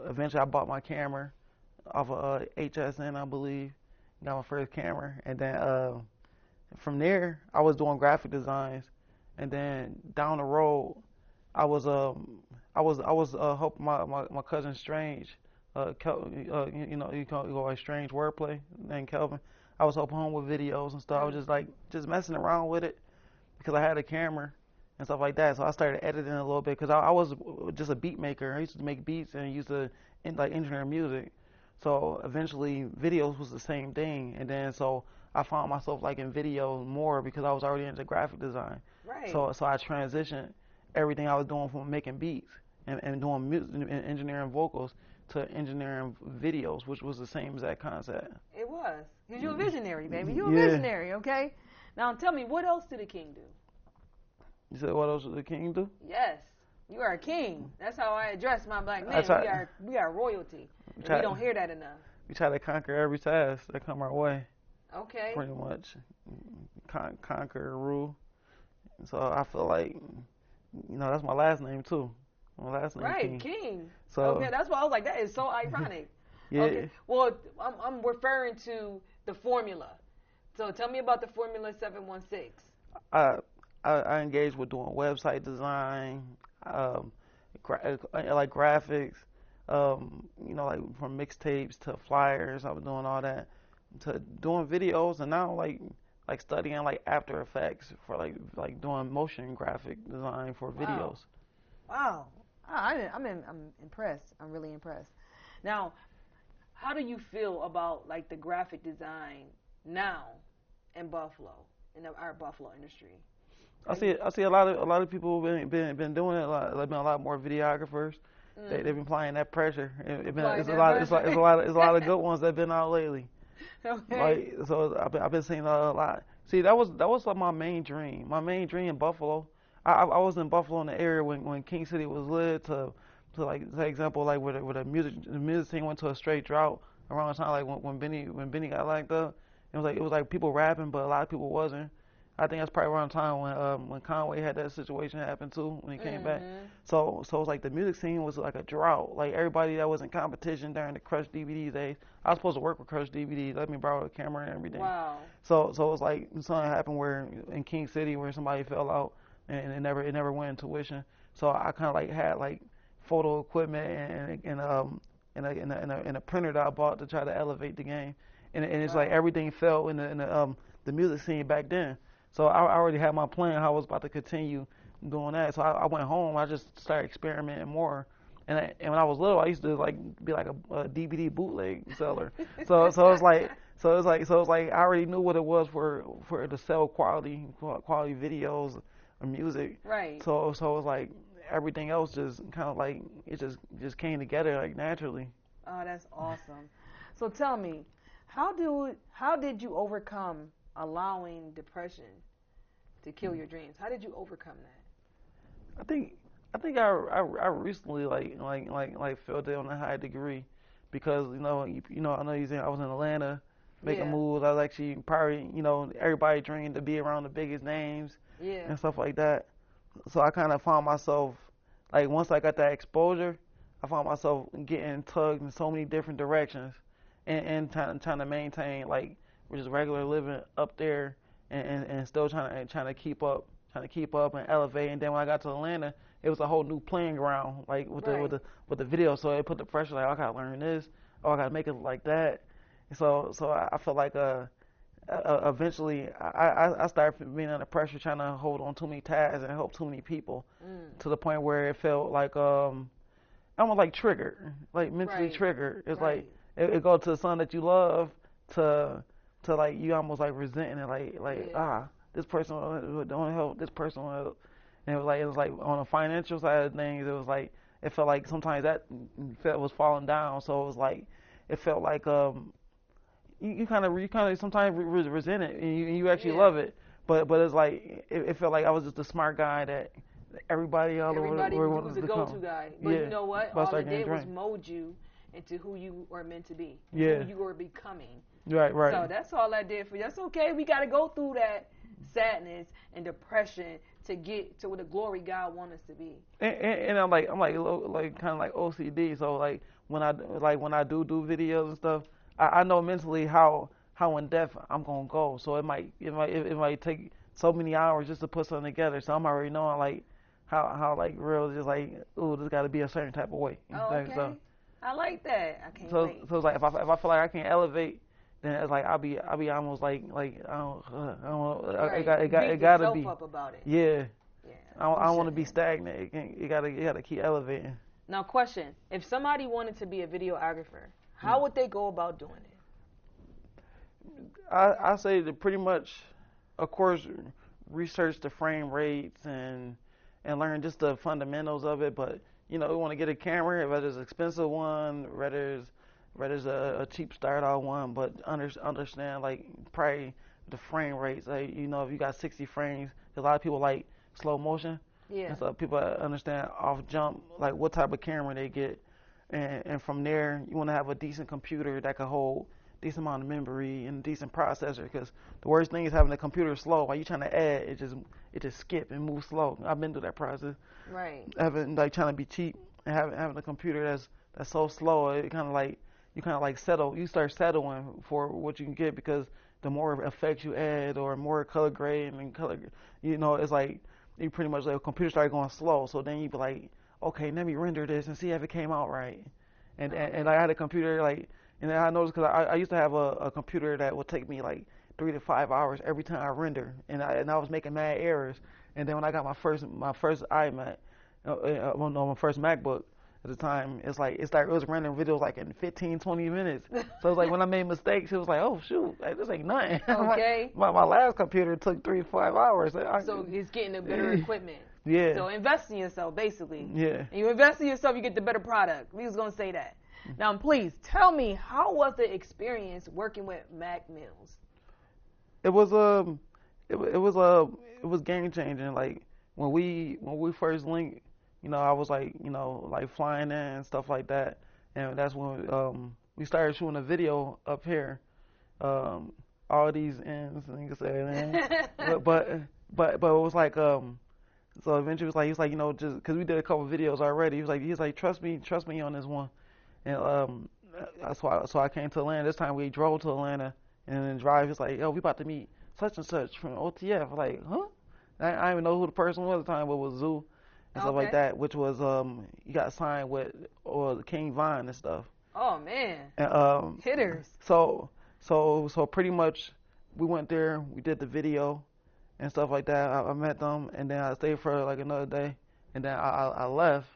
eventually I bought my camera off of HSN, I believe. Got my first camera, and then from there I was doing graphic designs, and then down the road I was helping my cousin Strange, you go like Strange Wordplay named Kelvin. I was helping him with videos and stuff. I was just messing around with it because I had a camera and stuff like that. So I started editing a little bit because I was just a beat maker. I used to make beats and used to engineer music. So eventually videos was the same thing, and then so I found myself liking videos more because I was already into graphic design. Right. So I transitioned everything I was doing from making beats and doing music and engineering vocals to engineering videos, which was the same exact concept. It was. Because you're a visionary, baby. You're a visionary, okay? Now tell me, what else did the king do? You said what else did the king do? Yes. You are a king. That's how I address my black men. We are royalty. We don't hear that enough. We try to conquer every task that come our way. Okay. Pretty much. Conquer, rule. So I feel like, that's my last name too. My last name right, King. So okay, that's why I was like, that is so ironic. Yeah. Okay. Well, I'm referring to the formula. So tell me about the Formula 716. I I engage with doing website design, um, like graphics, like from mixtapes to flyers. I was doing all that to doing videos, and now like studying like After Effects for like doing motion graphic design for Wow. videos. Wow. I'm impressed. I'm really impressed. Now, how do you feel about like the graphic design now in Buffalo, in our Buffalo industry? I see a lot of people been doing it a lot. There've been a lot more videographers. They've Mm. been applying that pressure. Applying It's a that lot it's, like, pressure. it's a lot of good ones that've been out lately. Okay. Like so, I've been seeing a lot. See, that was like my main dream. My main dream in Buffalo. I was in Buffalo in the area when King City was lit to like say example like where the music scene went to a straight drought around the time like when Benny got locked up. It was like people rapping, but a lot of people wasn't. I think that's probably around the time when Conway had that situation happen too when he came back. Mhm. So it's like the music scene was like a drought. Like everybody that was in competition during the Crush DVD days. I was supposed to work with Crush DVD. Let me borrow a camera and everything. Wow. So it was like something happened where in King City where somebody fell out and it never went into tuition. So I kind of like had like photo equipment and a printer that I bought to try to elevate the game. And it's like Wow. everything fell in the music scene back then. So I already had my plan how I was about to continue doing that. So I went home. I just started experimenting more. And when I was little, I used to like be like a DVD bootleg seller. So it's like I already knew what it was for to sell quality videos or music. Right. So it was like everything else just kind of like it just came together like naturally. Oh, that's awesome. So tell me, how did you overcome allowing depression to kill your dreams? How did you overcome that? I think I recently like felt it on a high degree because I know you're saying I was in Atlanta making Yeah. moves. I was actually probably everybody dreamed to be around the biggest names Yeah. and stuff like that. So I kind of found myself like once I got that exposure, I found myself getting tugged in so many different directions and trying to maintain like just regular living up there and still trying to keep up and elevate. And then when I got to Atlanta, it was a whole new playing ground, like with Right. the video. So it put the pressure, like, oh, I gotta learn this, oh, I gotta make it like that. So I feel like eventually I started being under pressure, trying to hold on too many tasks and help too many people, Mm. to the point where it felt like almost like triggered, like mentally Right. triggered. It's like Right. it goes to something that you love to like you almost like resenting it, like Yeah. this person don't help, this person will help. And it was like on the financial side of things, it was like it felt like sometimes that felt was falling down. So it was like it felt like you kind of sometimes resent it and you actually Yeah. love it, but it's like it felt like I was just the smart guy that everybody all over Everybody the world was wanted the to go-to come. guy. But Yeah, you know what? but I All it started getting did was drained. mold you into who you were meant to be, Yeah, who you were becoming. right, right. So that's all that did for you. That's okay. We got to go through that sadness and depression to get to where the glory God wants us to be. And I'm like kind of like OCD. So like when I do videos and stuff, I know mentally how in depth I'm gonna go. So it might take so many hours just to put something together. So I'm already knowing like how like real just like ooh this got to be a certain type of way. Oh, Like, okay. I like that. I can't so wait. so it's like if I feel like I can't elevate, then it's like I'll be almost like I don't Right. it Beat gotta yourself be up about it. yeah. Yeah. I You don't want to be shouldn't. stagnant. You gotta keep elevating. Now, question: if somebody wanted to be a videographer, how would they go about doing it? I say that pretty much, of course, research the frame rates and learn just the fundamentals of it. But we want to get a camera, whether it's an expensive one, whether it's a cheap start out one, but understand like probably the frame rates. Like if you got 60 frames, 'cause a lot of people like slow motion, Yeah. and so people understand off jump like what type of camera they get, and from there you want to have a decent computer that can hold decent amount of memory and decent processor, because the worst thing is having the computer slow while you trying to add it just skip and move slow. I've been through that process, Right. having like trying to be cheap and having a computer that's so slow, it kind of like you kind of like settle. You start settling for what you can get because the more effects you add or more color grade and color, it's like you pretty much like a computer started going slow. So then you be like, okay, let me render this and see if it came out right. And I had a computer like, and then I noticed because I used to have a computer that would take me like 3 to 5 hours every time I render, and I was making mad errors. And then when I got my first iMac, well, no, my first MacBook at the time, it was rendering videos like in 15, 20 minutes. So it's like when I made mistakes, it was like, oh shoot, like, this ain't nothing. Okay. my last computer took 3 to 5 hours. So it's getting a better equipment. Yeah. So invest in yourself, basically. Yeah. And you invest in yourself, you get the better product. We was gonna say that. Now, please tell me, how was the experience working with Mac Mills? It was game changing. Like when we first linked, I was like like flying in and stuff like that, and that's when we started shooting a video up here. All these ends, niggas say, but it was like so eventually he was like just because we did a couple videos already. He was like trust me on this one, and so I came to Atlanta. This time we drove to Atlanta. And then drive, it's like, yo, we about to meet such and such from OTF. Like, huh? I didn't even know who the person was at the time, but it was Zoo and stuff like that, which was, you got signed with King Von and stuff. Oh, man. And, hitters. So pretty much we went there, we did the video and stuff like that. I met them, and then I stayed for like another day, and then I left,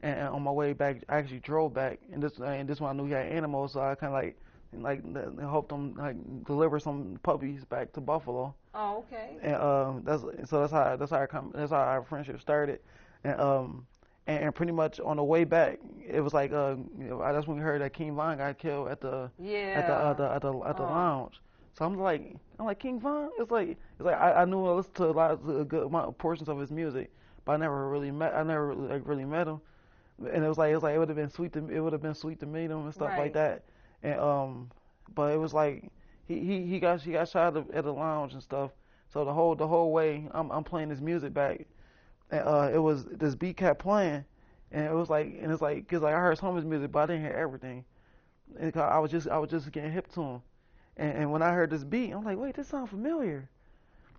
and on my way back, I actually drove back, and this one I knew he had animals, so I kind of like helped them like deliver some puppies back to Buffalo. Oh, okay. And that's how our friendship started. And pretty much on the way back, it was like that's when we heard that King Von got killed at the lounge. So I'm like King Von. It's like I knew I listened to a lot of a good amount of portions of his music, but I never really met him. And it would have been sweet to meet him and stuff like that. And but it was like he got shot at the lounge and stuff. So the whole way I'm playing his music back, and it was this beat kept playing, and it's like because I heard some of his music, but I didn't hear everything. And I was just getting hip to him, and when I heard this beat, I'm like, wait, this sounds familiar.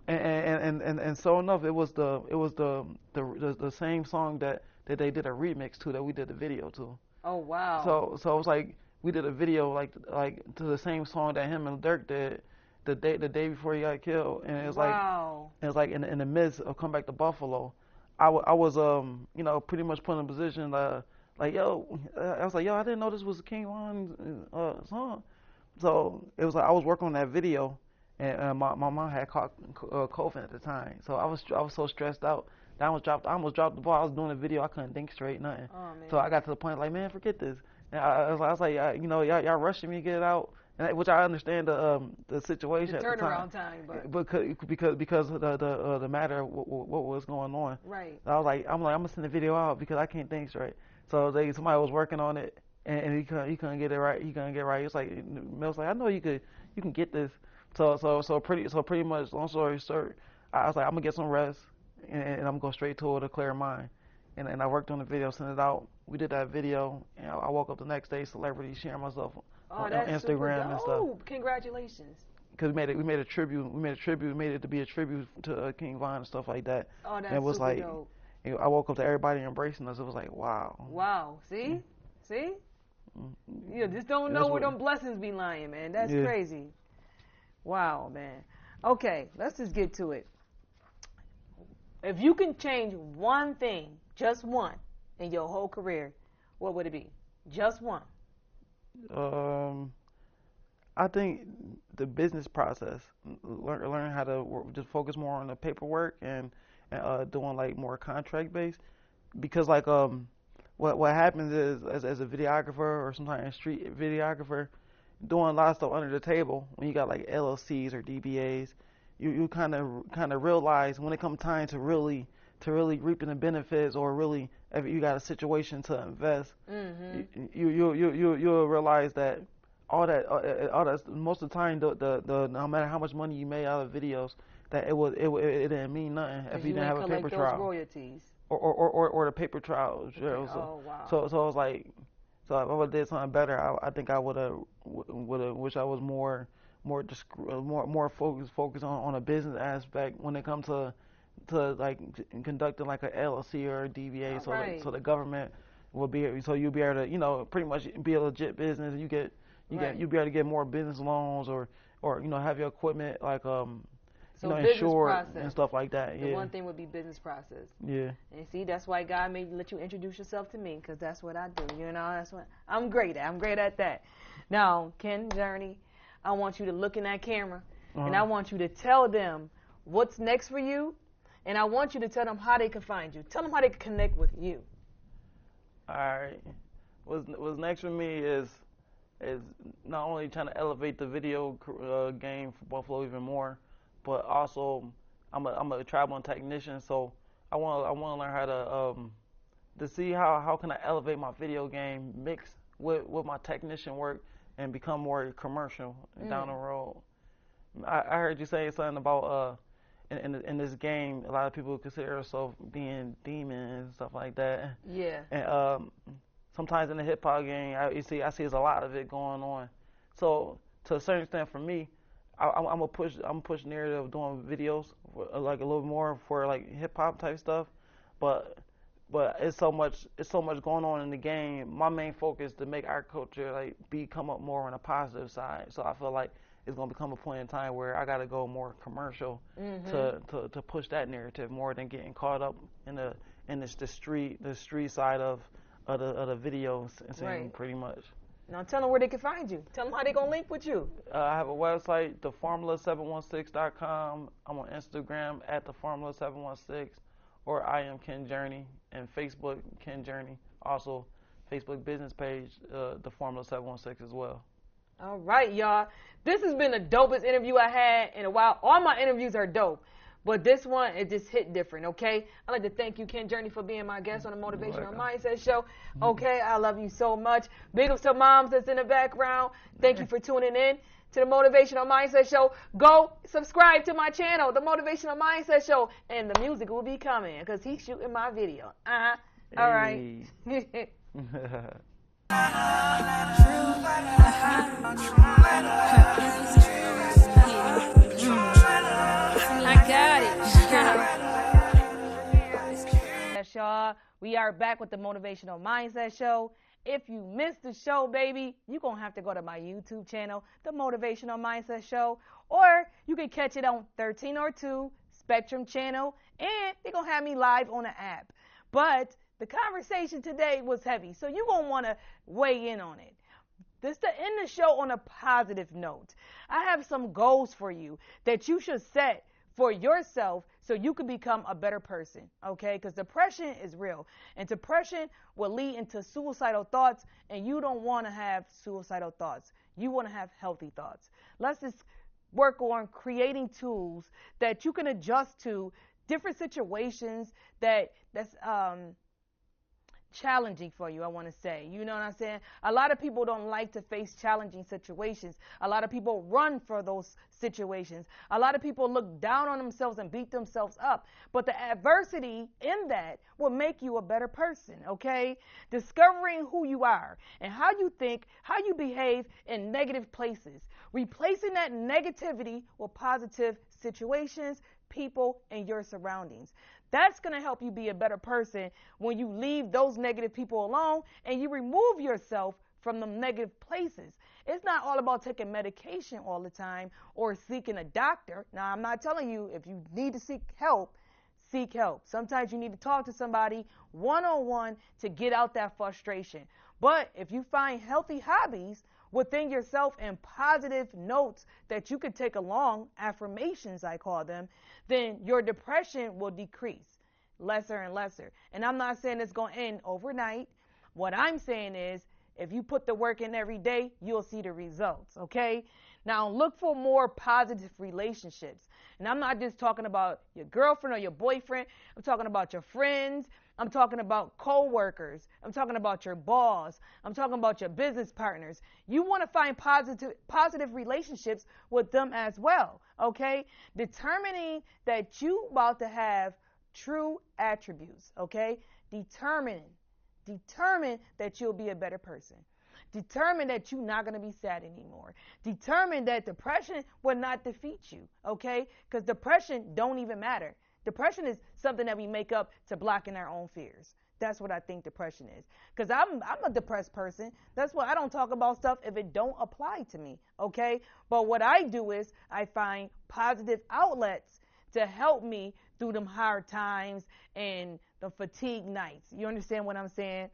And so enough, it was the same song that they did a remix to that we did the video to. Oh wow. So it was like we did a video like to the same song that him and Dirk did the day before he got killed, and it was like in the midst of come back to Buffalo, I was pretty much put in a position like yo, I was like yo, I didn't know this was King Von's song. So it was like I was working on that video, and my mom had caught COVID at the time, so I was so stressed out. I almost dropped the ball. I was doing a video, I couldn't think straight, nothing. Oh, man. So I got to the point like, man, forget this. And I was like, y'all rushing me to get it out, which I understand the situation. The turnaround time, but because of the matter of what was going on. Right. I'm gonna send the video out because I can't think straight. So somebody was working on it, and he couldn't get it right. He couldn't get it right. He was like, Mills like, I know you can get this. So pretty much, long story short, I was like, I'm gonna get some rest. And I'm going straight to it, a clear mind. And I worked on the video, sent it out. We did that video, and I woke up the next day, celebrity, sharing myself on Instagram and stuff. Congratulations. Because we made a tribute. We made it to be a tribute to King Von and stuff like that. Oh, that's and it was super like, dope. I woke up to everybody embracing us. It was like, wow. Wow. See? You just don't know where them blessings be lying, man. That's crazy. Wow, man. Okay, let's just get to it. If you can change one thing, just one, in your whole career, what would it be? Just one. I think the business process. Learn how to just focus more on the paperwork and doing like more contract based. Because like what happens is as a videographer or sometimes a street videographer, doing a lot of stuff under the table when you got like LLCs or DBAs. You kind of realize when it comes time to really reaping the benefits, or really if you got a situation to invest, you'll realize that all that most of the time the no matter how much money you made out of videos, that it didn't mean nothing if you didn't have a paper trail. Royalties. Or the paper trail. Okay. Oh wow. So it's like So if I would have did something better, I think I would have wish I was more focused on a business aspect when it comes to like conducting like a LLC or a DBA, so the government will be, so you'll be able to pretty much be a legit business. You'll be able to get more business loans or have your equipment like insured and stuff like that. The one thing would be business process. Yeah. And see, that's why God made let you introduce yourself to me, because that's what I do. That's what I'm great at. I'm great at that. Now, Ken Journey, I want you to look in that camera, and I want you to tell them what's next for you, and I want you to tell them how they can find you. Tell them how they can connect with you. All right. What's next for me is not only trying to elevate the video game for Buffalo even more, but also I'm a traveling technician, so I want to learn how to see how can I elevate my video game mix with my technician work and become more commercial down the road. I heard you say something about in this game, a lot of people consider themselves being demons and stuff like that. Yeah. And sometimes in the hip hop game, I see there's a lot of it going on. So to a certain extent, for me, I'm gonna push narrative of doing videos like a little more for like hip hop type stuff, but it's so much going on in the game. My main focus is to make our culture like come up more on a positive side. So I feel like it's gonna become a point in time where I gotta go more commercial to push that narrative more than getting caught up in the street side of the video scene, pretty much. Now tell them where they can find you. Tell them how they gonna link with you. I have a website, theformula716.com. I'm on Instagram at theformula716, or I am Ken Journey, and Facebook Ken Journey. Also, Facebook business page, theformula716 as well. All right, y'all. This has been the dopest interview I had in a while. All my interviews are dope, but this one, it just hit different, okay? I'd like to thank you, Ken Journey, for being my guest on the Motivational Mindset Show. Okay, I love you so much. Big ups to moms that's in the background. Thank you for tuning in to the Motivational Mindset Show. Go subscribe to my channel, the Motivational Mindset Show, and the music will be coming because he's shooting my video. All right. I got it. Yes, y'all. We are back with the Motivational Mindset Show. If you missed the show, baby, you're going to have to go to my YouTube channel, the Motivational Mindset Show, or you can catch it on 1302 Spectrum channel, and they're going to have me live on the app. But the conversation today was heavy, so you're going to want to weigh in on it. This to end the show on a positive note. I have some goals for you that you should set for yourself so you can become a better person, okay? Because depression is real, and depression will lead into suicidal thoughts, and you don't want to have suicidal thoughts. You want to have healthy thoughts. Let's just work on creating tools that you can adjust to different situations that's challenging for you, I want to say. You know what I'm saying? A lot of people don't like to face challenging situations. A lot of people run for those situations. A lot of people look down on themselves and beat themselves up. But the adversity in that will make you a better person, okay? Discovering who you are and how you think, how you behave in negative places. Replacing that negativity with positive situations, people, and your surroundings. That's going to help you be a better person when you leave those negative people alone and you remove yourself from the negative places. It's not all about taking medication all the time or seeking a doctor. Now, I'm not telling you if you need to seek help, seek help. Sometimes you need to talk to somebody one-on-one to get out that frustration. But if you find healthy hobbies within yourself and positive notes that you could take along, affirmations I call them, then your depression will decrease lesser and lesser. And I'm not saying it's going to end overnight. What I'm saying is if you put the work in every day, you'll see the results, okay? Now look for more positive relationships. And I'm not just talking about your girlfriend or your boyfriend. I'm talking about your friends. I'm talking about co-workers. I'm talking about your boss. I'm talking about your business partners. You want to find positive relationships with them as well, okay? Determining that you about to have true attributes, okay? Determining Determine that you'll be a better person. Determine that you're not going to be sad anymore. Determine that depression will not defeat you, okay? Because depression don't even matter. Depression is something that we make up to blocking our own fears. That's what I think depression is. Because I'm a depressed person. That's why I don't talk about stuff if it don't apply to me, okay? But what I do is I find positive outlets to help me through them hard times and the fatigue nights. You understand what I'm saying?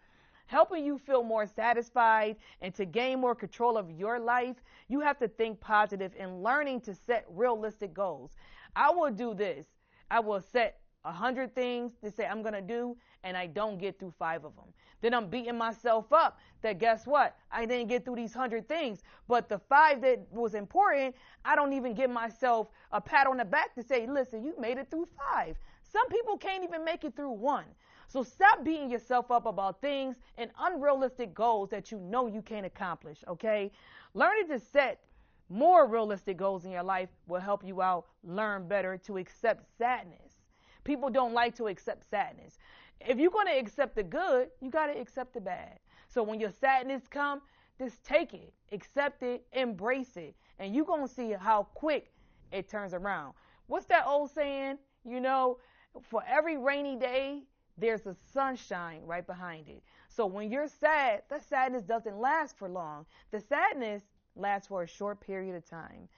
Helping you feel more satisfied and to gain more control of your life, you have to think positive and learning to set realistic goals. I will do this. I will set 100 things to say I'm going to do, and I don't get through 5 of them. Then I'm beating myself up that guess what? I didn't get through these 100 things. But the 5 that was important, I don't even give myself a pat on the back to say, listen, you made it through 5. Some people can't even make it through 1. So stop beating yourself up about things and unrealistic goals that you know you can't accomplish, okay? Learning to set more realistic goals in your life will help you out learn better to accept sadness. People don't like to accept sadness. If you're going to accept the good, you got to accept the bad. So when your sadness come, just take it, accept it, embrace it, and you're going to see how quick it turns around. What's that old saying? You know, for every rainy day, there's a sunshine right behind it. So when you're sad, the sadness doesn't last for long. The sadness lasts for a short period of time.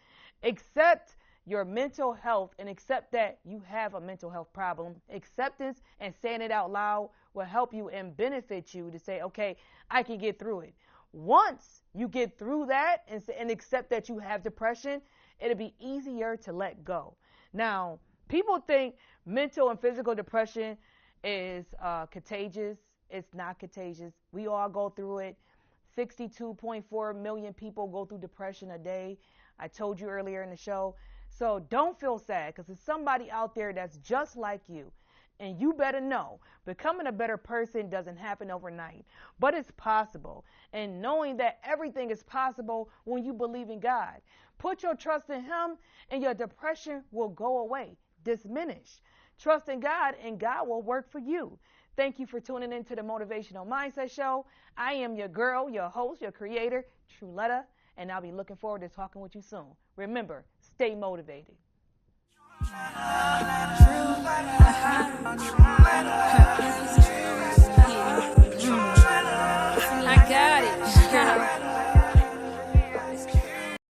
Accept your mental health and accept that you have a mental health problem. Acceptance and saying it out loud will help you and benefit you to say, okay, I can get through it. Once you get through that and accept that you have depression, it'll be easier to let go. Now, people think mental and physical depression is contagious. It's not contagious. We all go through it. 62.4 million people go through depression a day. I told you earlier in the show. So don't feel sad because there's somebody out there that's just like you. And you better know, becoming a better person doesn't happen overnight, but it's possible. And knowing that everything is possible when you believe in God. Put your trust in Him and your depression will go away, diminish. Trust in God and God will work for you. Thank you for tuning into the Motivational Mindset Show. I am your girl, your host, your creator, TRUELETTAAAA, and I'll be looking forward to talking with you soon. Remember, stay motivated.